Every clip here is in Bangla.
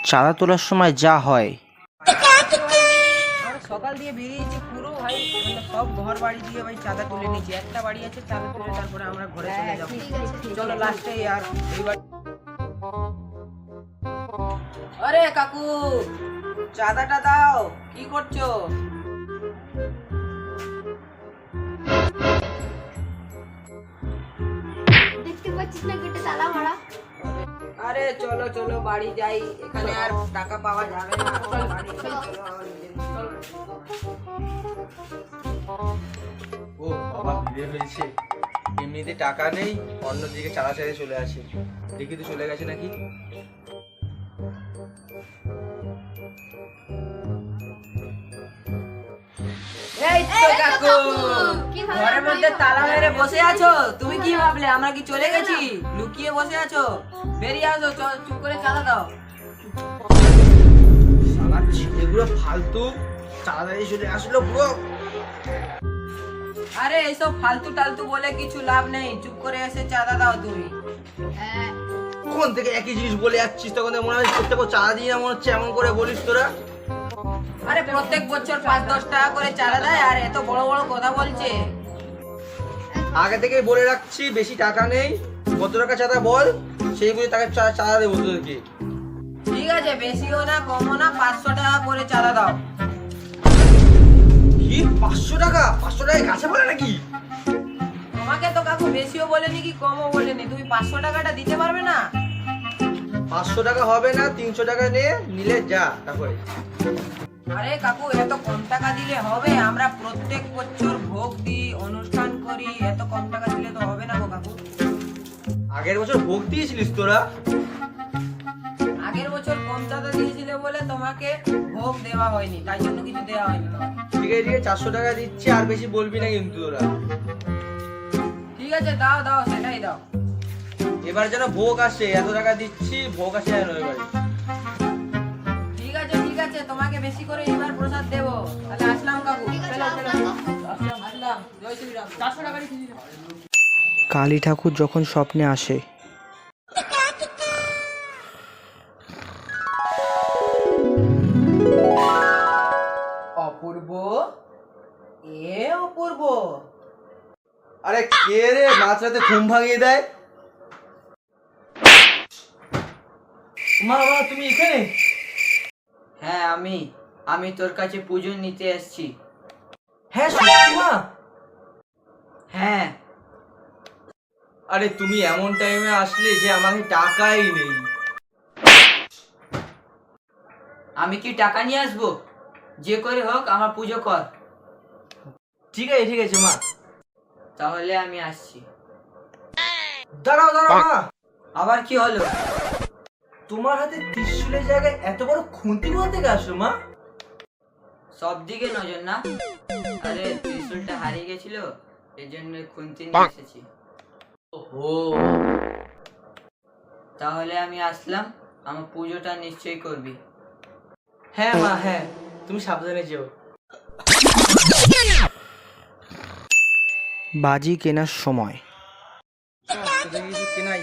চাঁদা তোলার সময় যা হয়। আমরা সকাল দিয়ে বেরিয়েছি পুরো ভাই, মানে সব ঘর বাড়ি দিয়ে ভাই চাঁদা তুলে নিয়েছি। একটা বাড়ি আছে, চাঁদা তুলে তারপরে আমরা ঘরে চলে যাবো। চলো লাস্টে আর এইবার। আরে কাকু, চাঁদাটা দাও। কি করছো? দেখতে পাচ্ছিস না গেটে তালা মারা? আরে চলো চলো বাড়ি যাই, এখানে আর টাকা পাওয়া যাবে না। চল বাড়ি যাই, চলো আমার নিজের। চলো। ও বাবা, বিয়ে হয়েছে, এমনিতে টাকা নেই, অন্যদিকে চালা ছেড়ে চলে আসে। দেখি তো চলে গেছে নাকি। এই তো কাকু, কি ভালো ঘরের মধ্যে তালা মেরে বসে আছো। তুমি কি ভাবলে আমরা কি চলে গেছি? লুকিয়ে বসে আছো? বেরিয়ে আসো, চুপ করে চাঁদা দাও। শালা ছেলেগুলো ফালতু, চাঁদা দিয়ে চলে আসলো পুরো। আরে এইসব ফালতু টালতু বলে কিছু লাভ নেই, চুপ করে এসে চাঁদা দাও তুমি। কোন থেকে একই জিনিস বলে যাচ্ছিস, তখন মনে হয় প্রত্যেক চাঁদা দিয়ে মনে হচ্ছে এমন করে বলিস তোরা। আরে প্রত্যেক বছর 5-10 টাকা করে চাঁদা দেয়, আর এত বড় বড় কথা বলছে। আগে থেকে বলে রাখছি, বেশি টাকা নেই, কত টাকা চাঁদা বল, সেই বুঝে তাকে চাঁদা দেবো তোদেরকে। ঠিক আছে, বেশিও না কমও না, 500 টাকা করে চাঁদা দাও। কি 500 টাকা? 500 টাকায় কাছে বলে নাকি? তোমাকে তো কাকু বেশিও বলেনি কি কমও বলেনি, তুমি 500 টাকাটা দিতে পারবে না? 500 টাকা হবে না, 300 টাকা নিলে যা তারপরে। আরে কাকু, এত কম টাকা দিলে হবে? আমরা প্রত্যেক বছর ভোগ দিই, অনুষ্ঠান করি, এত কম টাকা দিলে তো হবে না গো কাকু। আগের বছর ভোগ দিয়েছিলিস তোরা? আগের বছর কম চাঁদা দিয়েছিলে বলে তোমাকে ভোগ দেওয়া হয়নি, তাই জন্য কিছু দেওয়া হয়নি তোমাকে। ঠিক আছে ঠিক আছে, 400 টাকা দিচ্ছি, আর বেশি বলবি না কিন্তু তোরা। ঠিক আছে, দাও দাও, সেটাই দাও। এবার যেন ভোগ আসে, এত টাকা দিচ্ছি, ভোগ আসে যেন এবারে। ঠিক আছে, তোমাকে বেশি করে এবার প্রসাদ দেবো। তাহলে আসলাম কাকু, চলো চলো। আসলাম, জয় শ্রীরাম। 400 টাকা দিয়ে দিলাম। কালী ঠাকুর যখন স্বপ্নে আসে। অপূর্ব, এ অপূর্ব। আরে কে রে মাঝরাতে ঘুম ভাঙিয়ে দেয়? মা মা, তুমি এখানে? হ্যাঁ আমি তোর কাছে পুজো নিতে এসেছি। হ্যাঁ সত্যি মা? হ্যাঁ। আরে তুমি এমন টাইমে আসলে যে আমাকে টাকাই নেই। আমি কি টাকা নিয়ে আসবো? যে করে হোক আমার পুজো কর। ঠিক আছে মা। তাহলে আমি আসছি। দাঁড়াও দাঁড়াও মা, আবার কি হলো? তোমার হাতে ত্রিশূলের জায়গায় এত বড় খুন্তি কোথা থেকে আসলো মা? সব দিকে নজর না। আরে ত্রিশূলটা হারিয়ে গেছিল, এই জন্য খুন্তি নিয়ে এসেছি। ওহো, তাহলে আমি আসলাম, আমার পুজোটা নিশ্চয়ই করবি। হ্যাঁ মা হ্যাঁ, তুমি সাবধানে যেও। বাজি কেনার সময়। তোদের কিছু কেনাই।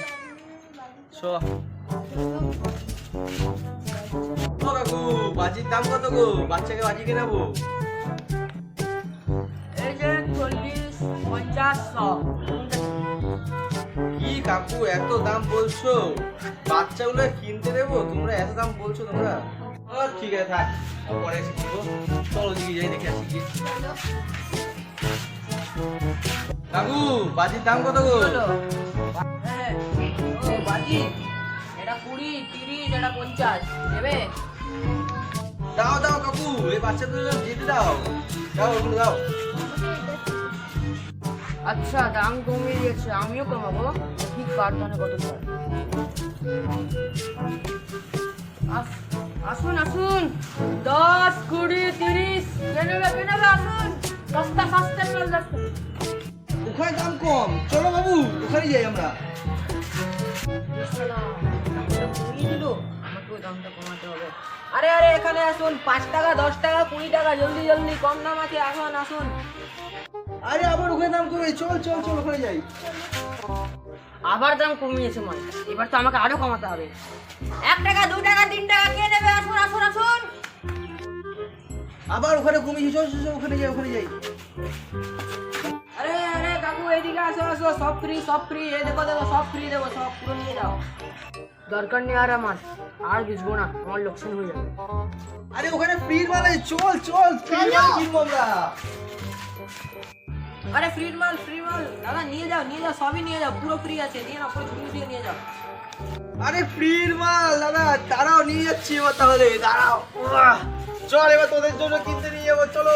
ও কাকু, বাজির দাম কত গো? বাচ্চাকে বাজি কেনাবো। এই যে 40, 50, 100। কি কাকু এত দাম বলছো? বাচ্চাগুলো কিনতে দেবো, তোমরা এত দাম বলছো তোমরা? ঠিক আছে থাক, পরে এসে কিনবো। চলো দিকে যাই, দেখে আসি গিয়ে। কাকু, বাজির দাম কত গো? হ্যাঁ, ও বাজি, এটা 20, 30, এটা 50 দেবে? দাও দাও কাকু, এই বাচ্চাদের যেতে দাও, দাও ওগুলো দাও। আচ্ছা, দাম কমিয়ে দিয়েছে, আমিও কমাবো। ঠিক কারখানে কত পড়ে? আসুন আসুন, 10, 20, 30 কেনবে আসুন। সস্তা সস্তা মাল দেখুন। ওখানে দাম কম, চলো বাবু ওখানে যাই আমরা। আমাকেও দামটা কমাতে হবে। আরে আরে এখানে আসুন, 5 টাকা, 10 টাকা, 20 টাকা, জলদি জলদি, কম দাম আছে, আসুন আসুন। আরে আবার ওখানে দাম কমে, চল চল চল ওখানে যাই। আবার দাম কমিয়েছে মানে, এবার তো আমাকে আরো কমাতে হবে। 1 টাকা, 2 টাকা, 3 টাকা কে আবার ওখানে ঘুমিয়েছি, চল চল চল, ওখানে যাই ওখানে যাই। আরে আরে কাকু এদিকে আসো আসো, সব ফ্রি এই দেখো দেখো সব ফ্রি দেবো, সব পুরো নিয়ে যাও। দরকার নেই আর আমার, আর বুঝবো না, আমার লোকসান হয়ে যাবে। আরে ওখানে ফ্রির মাল আছে, চল চল ফ্রির মাল কিনবো আমরা। আরে ফ্রি মাল দাদা নিয়ে যাও সবই নিয়ে যাও, পুরো ফ্রি আছে, নিয়ে নাও পুরো ঝুড়ি দিয়ে নিয়ে যাও। আরে ফ্রির মাল দাদা, দাঁড়াও নিয়ে যাচ্ছি এবার, তাহলে দাঁড়াও। চল এবার তোদের জন্য কিনতে নিয়ে যাবো, চলো।